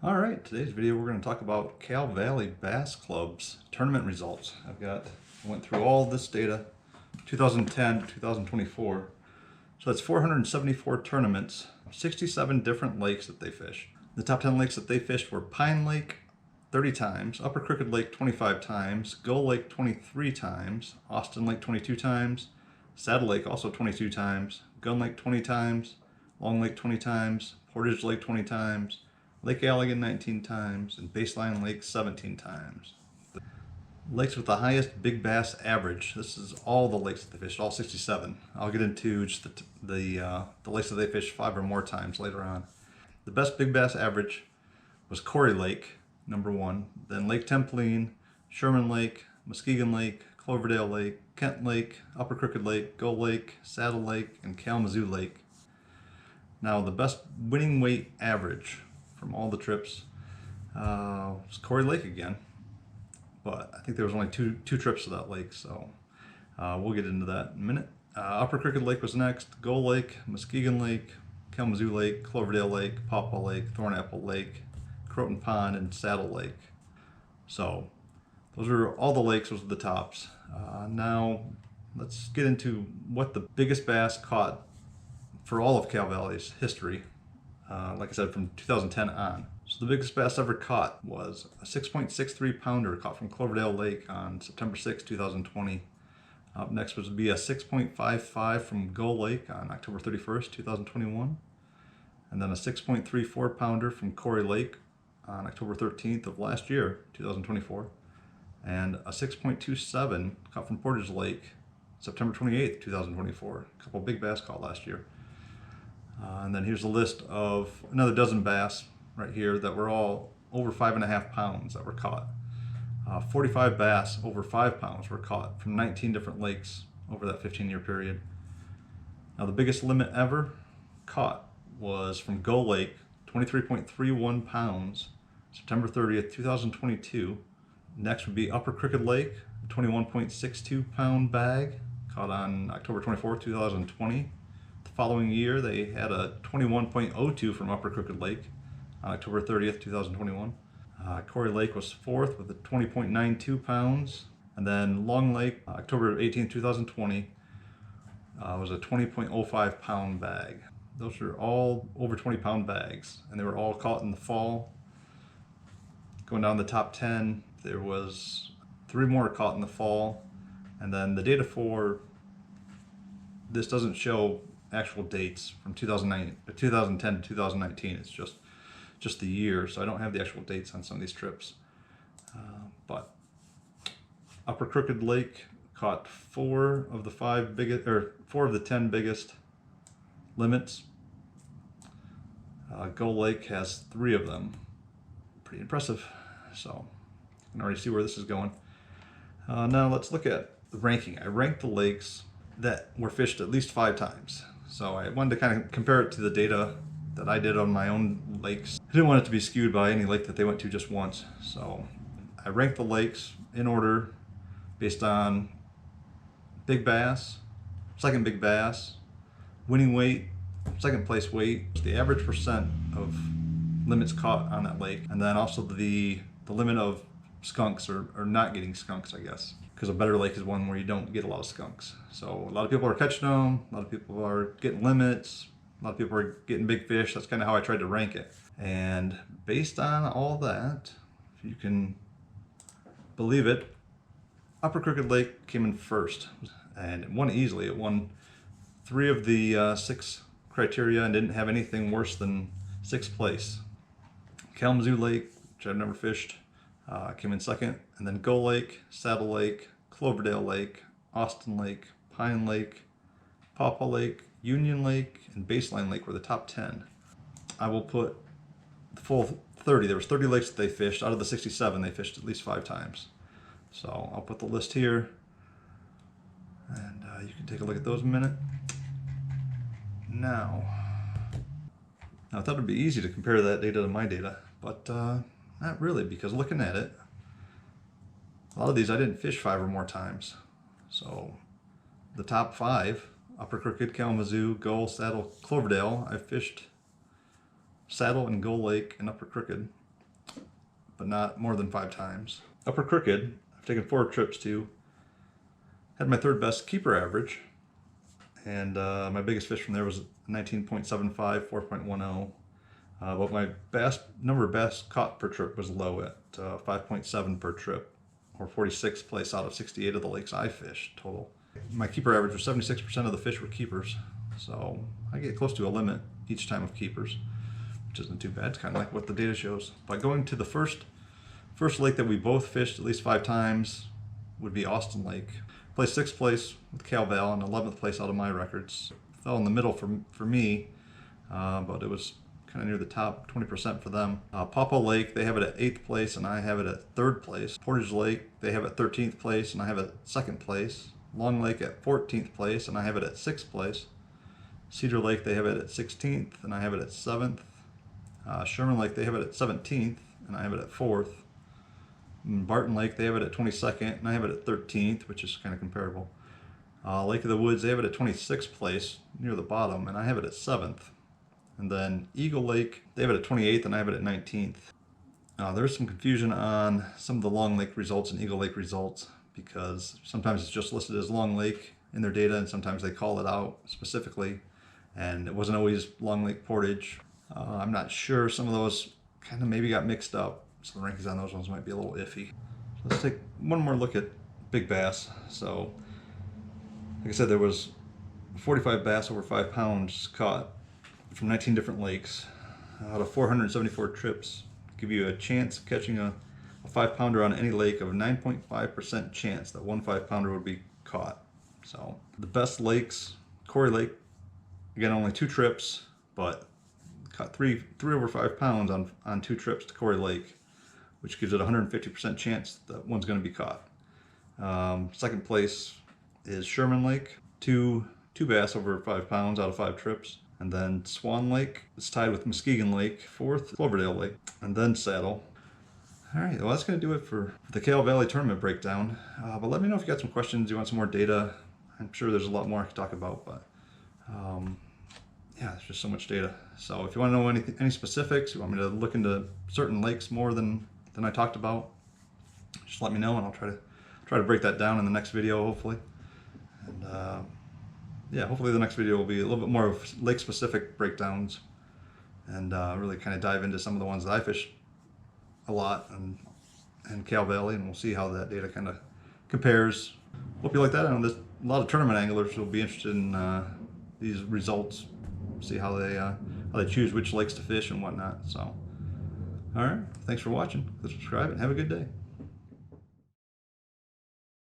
All right, today's video we're going to talk about Kal Valley Bass Club's tournament results. Went through all this data, 2010 to 2024. So that's 474 tournaments, 67 different lakes that they fished. The top 10 lakes that they fished were Pine Lake 30 times, Upper Crooked Lake 25 times, Gull Lake 23 times, Austin Lake 22 times, Saddle Lake also 22 times, Gun Lake 20 times, Long Lake 20 times, Portage Lake 20 times, Lake Allegan 19 times, and Baseline Lake 17 times. The lakes with the highest big bass average. This is all the lakes that they fished, all 67. I'll get into just the lakes that they fished 5 or more times later on. The best big bass average was Corey Lake, number 1. Then Lake Templine, Sherman Lake, Muskegon Lake, Cloverdale Lake, Kent Lake, Upper Crooked Lake, Gull Lake, Saddle Lake, and Kalamazoo Lake. Now the best winning weight average from all the trips was Corey Lake again, but I think there was only two trips to that lake, so we'll get into that in a minute. Upper Crooked Lake was next, Gull Lake, Muskegon Lake, Kalamazoo Lake, Cloverdale Lake, Pawpaw Lake, Thornapple Lake, Croton Pond, and Saddle Lake. So those are all the lakes, those are the tops. Now let's get into what the biggest bass caught for all of Kal Valley's history. Like I said, from 2010 on. So the biggest bass ever caught was a 6.63 pounder caught from Cloverdale Lake on September 6, 2020. Up next would be a 6.55 from Gull Lake on October 31st, 2021. And then a 6.34 pounder from Corey Lake on October 13th of last year, 2024. And a 6.27 caught from Portage Lake, September 28th, 2024. A couple big bass caught last year. And then here's a list of another dozen bass right here that were all over 5.5 pounds that were caught. 45 bass over 5 pounds were caught from 19 different lakes over that 15-year period. Now the biggest limit ever caught was from Gull Lake, 23.31 pounds, September 30th, 2022. Next would be Upper Crooked Lake, 21.62 pound bag, caught on October 24th, 2020. The following year, they had a 21.02 from Upper Crooked Lake on October 30th, 2021. Corey Lake was 4th with a 20.92 pounds. And then Long Lake, October 18th, 2020, was a 20.05 pound bag. Those are all over 20 pound bags, and they were all caught in the fall. Going down the top 10, there was 3 more caught in the fall. And then the data for this doesn't show actual dates from 2010 to 2019. It's just the year, so I don't have the actual dates on some of these trips. But Upper Crooked Lake caught 4 of the 5 biggest, or 4 of the 10 biggest limits. Gull Lake has 3 of them. Pretty impressive. So you can already see where this is going. Now let's look at the ranking. I ranked the lakes that were fished at least 5 times. So I wanted to kind of compare it to the data that I did on my own lakes. I didn't want it to be skewed by any lake that they went to just once. So I ranked the lakes in order based on big bass, second big bass, winning weight, second place weight, the average percent of limits caught on that lake, and then also the limit of skunks or not getting skunks, I guess. Because a better lake is one where you don't get a lot of skunks. So a lot of people are catching them, a lot of people are getting limits, a lot of people are getting big fish. That's kind of how I tried to rank it. And based on all that, if you can believe it, Upper Crooked Lake came in first. And it won easily. It won 3 of the 6 criteria and didn't have anything worse than 6th place. Kalamazoo Lake, which I've never fished, came in second, and then Gull Lake, Saddle Lake, Cloverdale Lake, Austin Lake, Pine Lake, Pawpaw Lake, Union Lake, and Baseline Lake were the top 10. I will put the full 30. There was 30 lakes that they fished. Out of the 67, they fished at least 5 times. So I'll put the list here, and you can take a look at those in a minute. Now I thought it'd be easy to compare that data to my data, but not really, because looking at it, a lot of these I didn't fish 5 or more times. So the top 5, Upper Crooked, Kalamazoo, Gull, Saddle, Cloverdale, I fished Saddle and Gull Lake and Upper Crooked. but not more than 5 times. Upper Crooked, I've taken 4 trips to. Had my third best keeper average, and my biggest fish from there was 19.75, 4.10. But my number of bass caught per trip was low at 5.7 per trip, or 46th place out of 68 of the lakes I fished total. My keeper average was 76% of the fish were keepers, so I get close to a limit each time of keepers, which isn't too bad. It's kind of like what the data shows. But going to the first lake that we both fished at least 5 times would be Austin Lake. Placed 6th place with Kal Valley and 11th place out of my records. Fell in the middle for me, but it was kind of near the top 20% for them. Pawpaw Lake, they have it at 8th place and I have it at 3rd place. Portage Lake, they have it 13th place and I have it at 2nd place. Long Lake at 14th place and I have it at 6th place. Cedar Lake, they have it at 16th and I have it at 7th. Sherman Lake, they have it at 17th and I have it at 4th. Barton Lake, they have it at 22nd and I have it at 13th, which is kind of comparable. Lake of the Woods, they have it at 26th place near the bottom and I have it at 7th. And then Eagle Lake, they have it at 28th and I have it at 19th. There's some confusion on some of the Long Lake results and Eagle Lake results, because sometimes it's just listed as Long Lake in their data and sometimes they call it out specifically, and it wasn't always Long Lake Portage. I'm not sure, some of those kind of maybe got mixed up, so the rankings on those ones might be a little iffy. So let's take one more look at big bass. So like I said, there was 45 bass over 5 pounds caught from 19 different lakes out of 474 trips. Give you a chance of catching a 5-pounder on any lake of a 9.5% chance that one 5-pounder would be caught. So the best lakes, Corey Lake, again only 2 trips, but caught three over 5 pounds on 2 trips to Corey Lake, which gives it a 150% chance that one's going to be caught. Second place is Sherman Lake, two bass over 5 pounds out of 5 trips. And then Swan Lake is tied with Muskegon Lake, 4th, Cloverdale Lake, and then Saddle. All right, well, that's going to do it for the Kal Valley tournament breakdown. But let me know if you got some questions, you want some more data. I'm sure there's a lot more I could talk about, but yeah, there's just so much data. So if you want to know any specifics, you want me to look into certain lakes more than I talked about, just let me know and I'll try to break that down in the next video, hopefully. And yeah, hopefully the next video will be a little bit more of lake-specific breakdowns and really kind of dive into some of the ones that I fish a lot and Kal Valley, and we'll see how that data kind of compares. Hope you like that. I know there's a lot of tournament anglers who will be interested in these results, see how they choose which lakes to fish and whatnot. So, all right, thanks for watching. Subscribe and have a good day.